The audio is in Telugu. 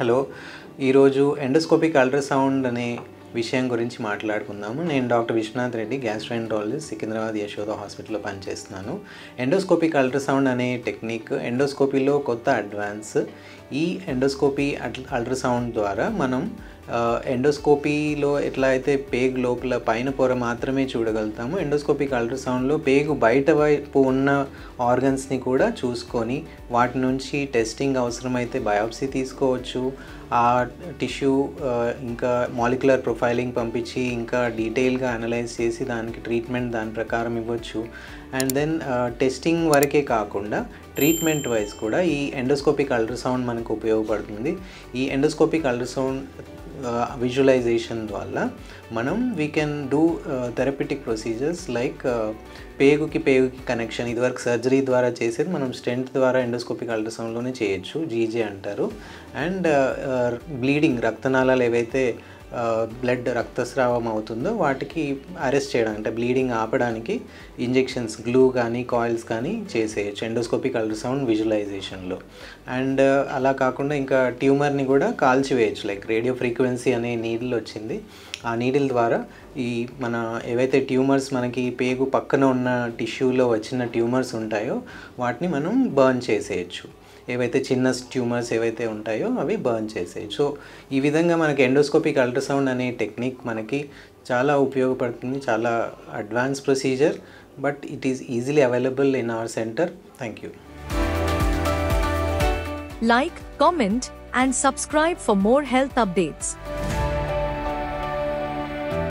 హలో, ఈరోజు ఎండోస్కోపిక్ అల్ట్రాసౌండ్ అనే విషయం గురించి మాట్లాడుకుందాము. నేను డాక్టర్ విశ్వనాథ్ రెడ్డి, గ్యాస్ట్రోఎంట్రాలజిస్ట్, సికింద్రాబాద్ యశోద హాస్పిటల్లో పనిచేస్తున్నాను. ఎండోస్కోపిక్ అల్ట్రాసౌండ్ అనే టెక్నిక్ ఎండోస్కోపీలో కొత్త అడ్వాన్స్. ఈ ఎండోస్కోపీ అల్ట్రాసౌండ్ ద్వారా మనం ఎండోస్కోపీలో ఎట్లా అయితే పేగు లోపల పైన పొర మాత్రమే చూడగలుగుతాము, ఎండోస్కోపిక్ అల్ట్రాసౌండ్లో పేగు బయట వైపు ఉన్న ఆర్గన్స్ని కూడా చూసుకొని వాటి నుంచి టెస్టింగ్ అవసరమైతే బయాప్సీ తీసుకోవచ్చు. ఆ టిష్యూ ఇంకా మాలిక్యులర్ ప్రొఫైలింగ్ పంపించి ఇంకా డీటెయిల్గా అనలైజ్ చేసి దానికి ట్రీట్మెంట్ దాని ప్రకారం ఇవ్వచ్చు. అండ్ దెన్ టెస్టింగ్ వరకే కాకుండా ట్రీట్మెంట్ వైజ్ కూడా ఈ ఎండోస్కోపిక్ అల్ట్రాసౌండ్ మనకు ఉపయోగపడుతుంది. ఈ ఎండోస్కోపిక్ అల్ట్రాసౌండ్ విజువలైజేషన్ వల్ల మనం we can do therapeutic procedures like పేగుకి కనెక్షన్. ఇదివరకు సర్జరీ ద్వారా చేసేది మనం స్టెంట్ ద్వారా ఎండోస్కోపిక్ అల్ట్రాసౌండ్లోనే చేయొచ్చు, జీజే అంటారు. అండ్ బ్లీడింగ్, రక్తనాళాలు ఏవైతే బ్లడ్ రక్తస్రావం అవుతుందో వాటికి అరెస్ట్ చేయడం, అంటే బ్లీడింగ్ ఆపడానికి ఇంజెక్షన్స్, గ్లూ కానీ కాయిల్స్ కానీ చేసేయచ్చు ఎండోస్కోపిక్ అల్ట్రాసౌండ్ విజువలైజేషన్లో. అండ్ అలా కాకుండా ఇంకా ట్యూమర్ని కూడా కాల్చివేయచ్చు. లైక్ రేడియో ఫ్రీక్వెన్సీ అనే నీడిల్ వచ్చింది. ఆ నీడిల్ ద్వారా ఈ మన ఏవైతే ట్యూమర్స్ మనకి పేగు పక్కన ఉన్న టిష్యూలో వచ్చిన ట్యూమర్స్ ఉంటాయో వాటిని మనం బర్న్ చేసేయచ్చు. ఏవైతే చిన్న ట్యూమర్స్ ఏవైతే ఉంటాయో అవి బర్న్ చేసేయచ్చు. సో ఈ విధంగా మనకి ఎండోస్కోపిక్ అల్ట్రాసౌండ్ అనే టెక్నిక్ మనకి చాలా ఉపయోగపడుతుంది. చాలా advance procedure, but it is easily available in our centre. Thank you. Like, comment and subscribe for more health updates.